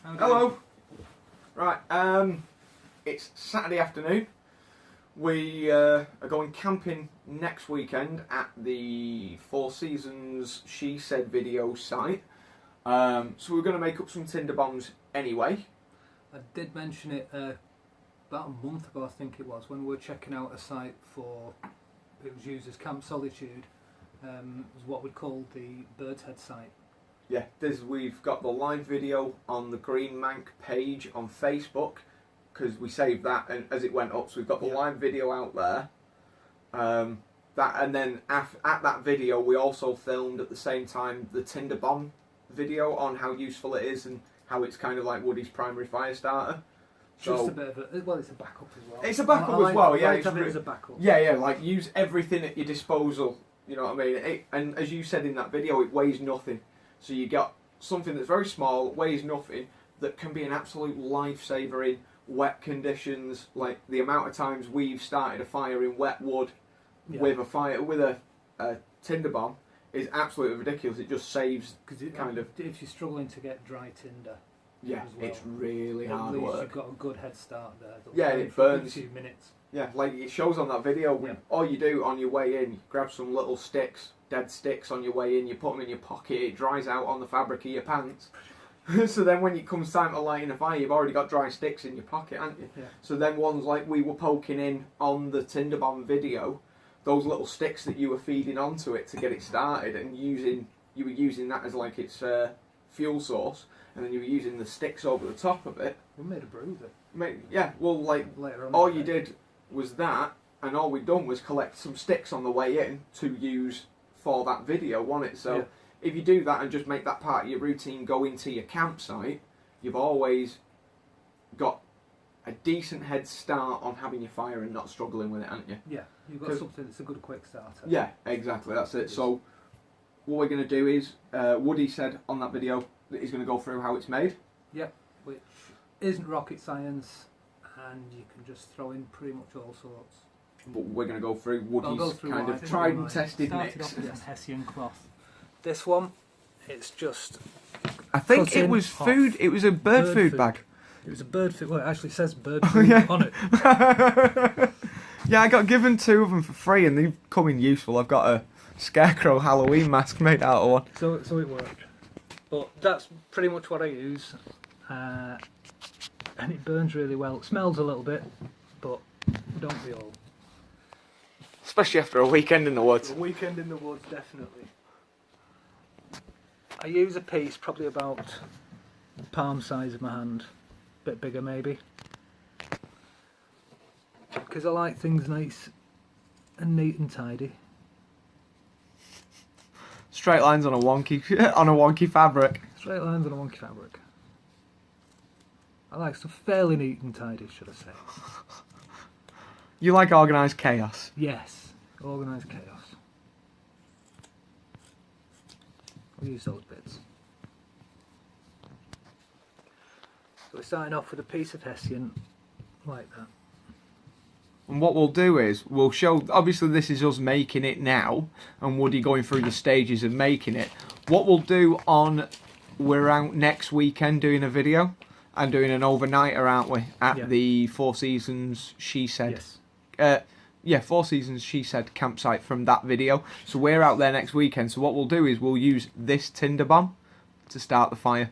Hello. Right, it's Saturday afternoon. We are going camping next weekend at the Four Seasons She Said video site. So we're going to make up some Tinder bombs anyway. I did mention it about a month ago, I think it was, when we were checking out a site for, it was used as Camp Solitude. It was what we'd call the Bird's Head site. Yeah, we've got the live video on the MANc page on Facebook, because we saved that and as it went up, so we've got the live video out there. And then at that video we also filmed at the same time the Tinder bomb video on how useful it is and how it's kind of like Woody's primary fire starter. Just a bit of a, well, it's a backup as well. It's a backup as well, yeah. It's a backup. Yeah, like use everything at your disposal, you know what I mean? And as you said in that video, it weighs nothing. So you got something that's very small, weighs nothing, that can be an absolute lifesaver in wet conditions. Like the amount of times we've started a fire in wet wood with a Tinder bomb is absolutely ridiculous. It just saves kind of. If you're struggling to get dry tinder, it's really hard at least work. you've got a good head start there. Yeah, it burns. A few minutes. Yeah, like it shows on that video. All you do on your way in, you grab some little sticks, dead sticks on your way in, you put them in your pocket, it dries out on the fabric of your pants. So then when it comes time to lighting a fire, you've already got dry sticks in your pocket, haven't you? Yeah. So then ones like we were poking in on the Tinder bomb video, those little sticks that you were feeding onto it to get it started, and you were using that as like its fuel source, and then you were using the sticks over the top of it. We made a brew of it. Yeah, well, like later on all you did was that, and all we'd done was collect some sticks on the way in to use for that video, wasn't it? So if you do that and just make that part of your routine go into your campsite, you've always got a decent head start on having your fire and not struggling with it, haven't you? Yeah, you've got something that's a good quick starter. Yeah, exactly, that's it. So what we're going to do is, Woody said on that video that he's going to go through how it's made. Yep, which isn't rocket science, and you can just throw in pretty much all sorts. But we're going to go through Woody's kind of tried and tested mix. Off with this Hessian cloth. This one, it's just. I think it was food. It was a bird food bag. It was a bird food. Well, it actually says bird food on it. Yeah, I got given 2 of them for free, and they've come in useful. I've got a scarecrow Halloween mask made out of one. So it worked. But that's pretty much what I use, and it burns really well. It smells a little bit, but don't be all. Especially after a weekend in the woods. A weekend in the woods, definitely. I use a piece probably about the palm size of my hand, a bit bigger maybe, because I like things nice and neat and tidy. Straight lines on a wonky fabric. Straight lines on a wonky fabric. I like stuff fairly neat and tidy, should I say. You like organised chaos? Yes, organised chaos. I'll use those bits. So we're starting off with a piece of Hessian, like that. And what we'll do is, we'll show, obviously this is us making it now, and Woody going through the stages of making it. What we'll do we're out next weekend doing a video, and doing an overnighter, aren't we, at the Four Seasons She Said. Yes. Four Seasons She Said campsite from that video. So we're out there next weekend. So what we'll do is we'll use this Tinder bomb to start the fire.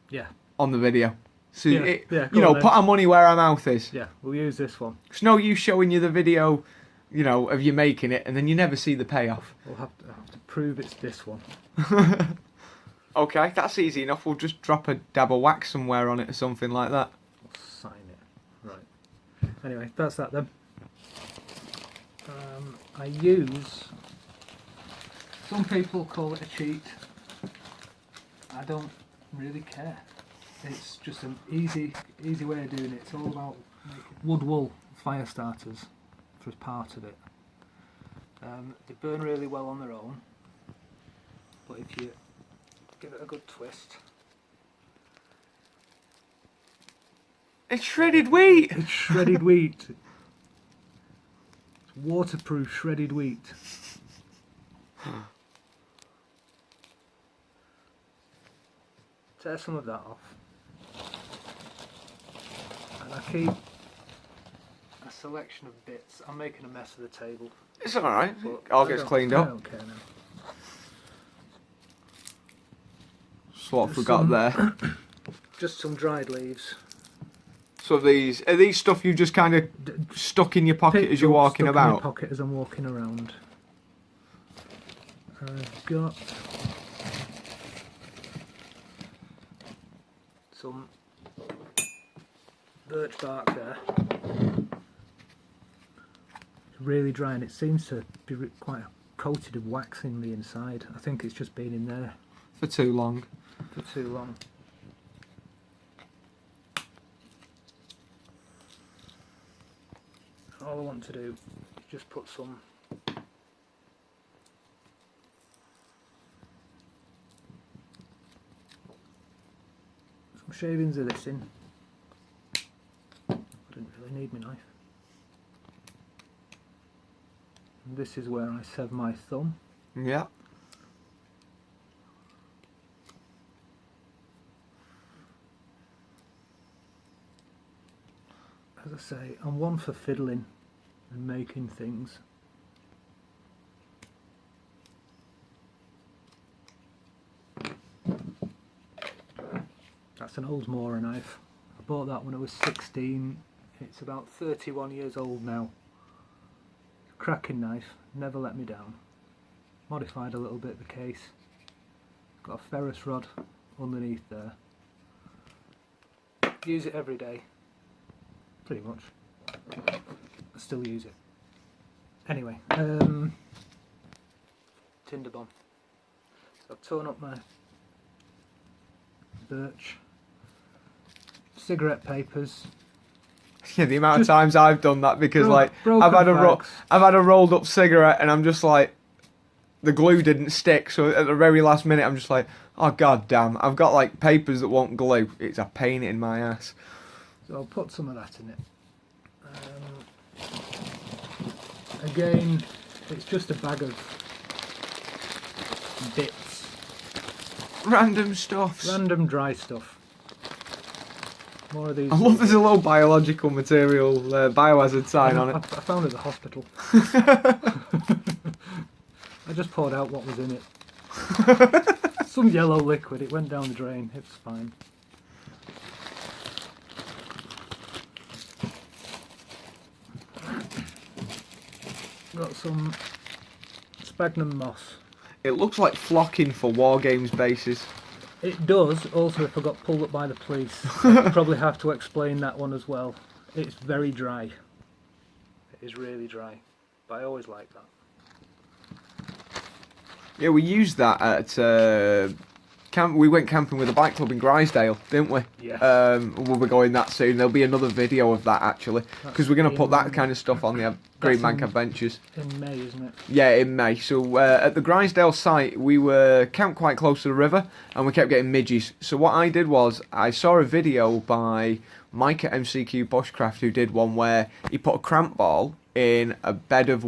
Yeah. On the video. So put our money where our mouth is. Yeah, we'll use this one. It's no use showing you the video, of you making it, and then you never see the payoff. We'll have to prove it's this one. Okay, that's easy enough. We'll just drop a dab of wax somewhere on it or something like that. We'll sign it. Right. Anyway, that's that then. I use, some people call it a cheat. I don't really care. It's just an easy way of doing it. It's all about making wood wool fire starters for part of it. They burn really well on their own, but if you give it a good twist. It's shredded wheat! It's shredded wheat. It's waterproof shredded wheat. tear some of that off, and I keep a selection of bits. I'm making a mess of the table. It's alright, But all I gets don't- cleaned I up. don't care now. So what have we got there? Just some dried leaves. So are these stuff you just kind of stuck in your pocket Picked as you're up, walking stuck in my about? pocket as I'm walking around. I've got some birch bark there. It's really dry and it seems to be quite coated of wax in the inside. I think it's just been in there For too long. for too long. All I want to do is just put some shavings of this in. I didn't really need my knife. And this is where I sever my thumb. Yeah. As I say, I'm one for fiddling and making things. That's an old Mora knife. I bought that when I was 16. It's about 31 years old now. Cracking knife, never let me down. Modified a little bit the case. Got a ferrous rod underneath there. Use it every day. Pretty much. I still use it. Anyway, Tinder bomb. So I've torn up my birch. Cigarette papers. Yeah, the amount of times I've done that because Broken I've had fags. I've had a rolled up cigarette and I'm just like, the glue didn't stick, so at the very last minute I'm just like, oh god damn, I've got like papers that won't glue. It's a pain in my ass. So I'll put some of that in it. Again, it's just a bag of bits, Random stuff. random dry stuff. More of these. I love there's a little biological material biohazard sign on I it. found it at the hospital. I just poured out what was in it. Some yellow liquid, it went down the drain, it's fine. Got some sphagnum moss. It looks like flocking for war games bases. It does, also if I got pulled up by the police, I'd probably have to explain that one as well. It's very dry. It is really dry, but I always like that. Yeah, we used that at camp. We went camping with a bike club in Grisdale, didn't we? Yeah. We'll be going that soon. There'll be another video of that actually, because we're going to put that kind of stuff on the MANc in- Adventures. In May, isn't it? Yeah, in May. So at the Grisdale site, we were camped quite close to the river, and we kept getting midges. So what I did was, I saw a video by Mike at MCQ Bushcraft, who did one where he put a cramp ball in a bed of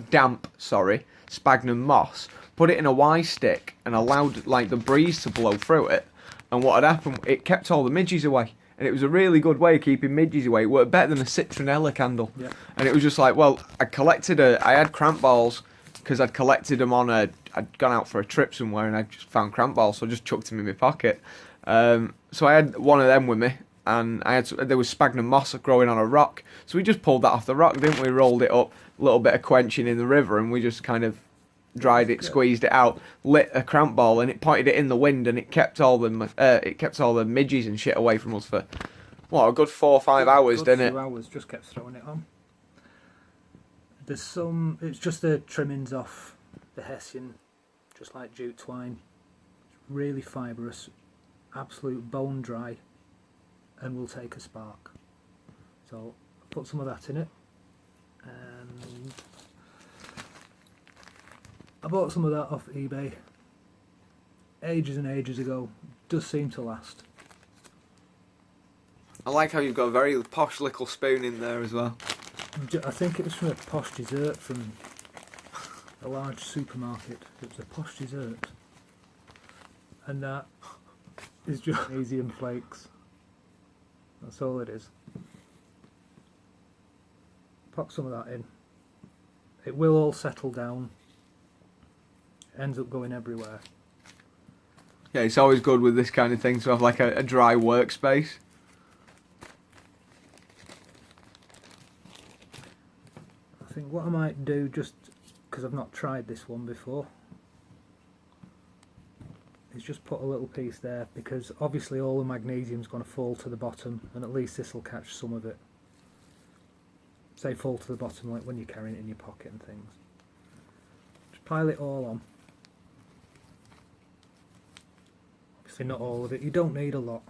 damp sphagnum moss, put it in a Y stick, and allowed like the breeze to blow through it. And what had happened, it kept all the midges away. And it was a really good way of keeping midges away. It worked better than a citronella candle. Yeah. And it was just like, well, I had cramp balls because I'd collected them I'd gone out for a trip somewhere and I just found cramp balls, so I just chucked them in my pocket. So I had one of them with me, and there was sphagnum moss growing on a rock. So we just pulled that off the rock, didn't we? Rolled it up, a little bit of quenching in the river, and we just kind of dried it, squeezed it out, lit a cramp ball, and it pointed it in the wind, and it kept all the midges and shit away from us for a good 4 or 5 hours, didn't it? 2 hours, just kept throwing it on. There's some. It's just the trimmings off the hessian, just like jute twine. It's really fibrous, absolute bone dry, and will take a spark. So put some of that in it, and I bought some of that off eBay ages and ages ago. Does seem to last. I like how you've got a very posh little spoon in there as well. I think it was from a posh dessert from a large supermarket. It was a posh dessert, and is just magnesium flakes. That's all it is. Pop some of that in. It will all settle down. Ends up going everywhere. Yeah, it's always good with this kind of thing to have like a dry workspace. I think what I might do, just because I've not tried this one before, is just put a little piece there, because obviously all the magnesium's going to fall to the bottom, and at least this will catch some of it. Say fall to the bottom like when you're carrying it in your pocket and things. Just pile it all on. Obviously not all of it, you don't need a lot,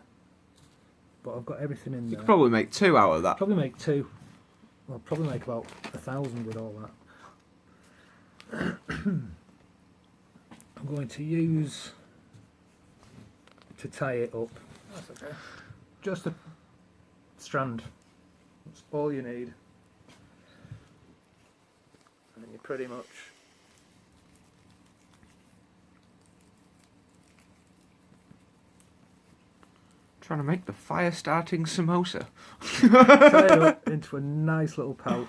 but I've got everything in there. You could probably make 2 out of that. Probably make 2. Well, probably make about 1,000 with all that. I'm going to use, to tie it up, that's okay, just a strand. That's all you need. And then you pretty much Trying to make the fire starting samosa. tie it up into a nice little pouch.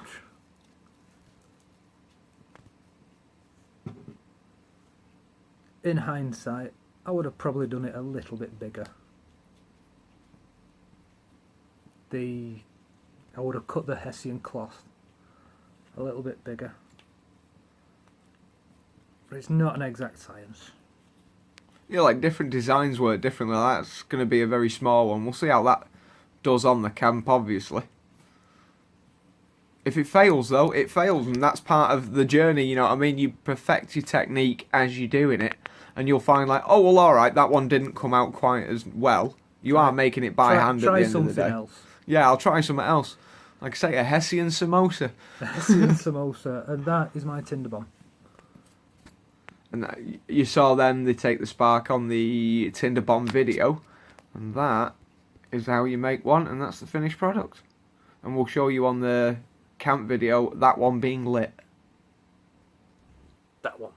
In hindsight, I would have probably done it a little bit bigger. I would have cut the Hessian cloth a little bit bigger. But it's not an exact science. Yeah, like different designs work differently. That's going to be a very small one. We'll see how that does on the camp, obviously. If it fails, though, it fails, and that's part of the journey, you know what I mean? You perfect your technique as you're doing it, and you'll find like, oh, well, alright, that one didn't come out quite as well. You are making it by hand at the end of the day. Try something else. Yeah, I'll try something else. Like I say, a Hessian samosa. A Hessian samosa, and that is my Tinder bomb. And you saw them, they take the spark on the Tinder bomb video, and that is how you make one, and that's the finished product. And we'll show you on the camp video that one being lit. That one.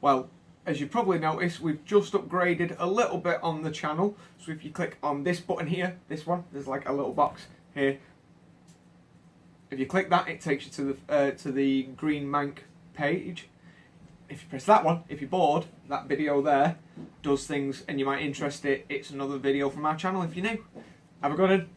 Well, as you probably noticed, we've just upgraded a little bit on the channel. So if you click on this button here, this one, there's like a little box here. If you click that, it takes you to the green MANc page. If you press that one, if you're bored, that video there does things and you might interest it. It's another video from our channel if you're new. Have a good one.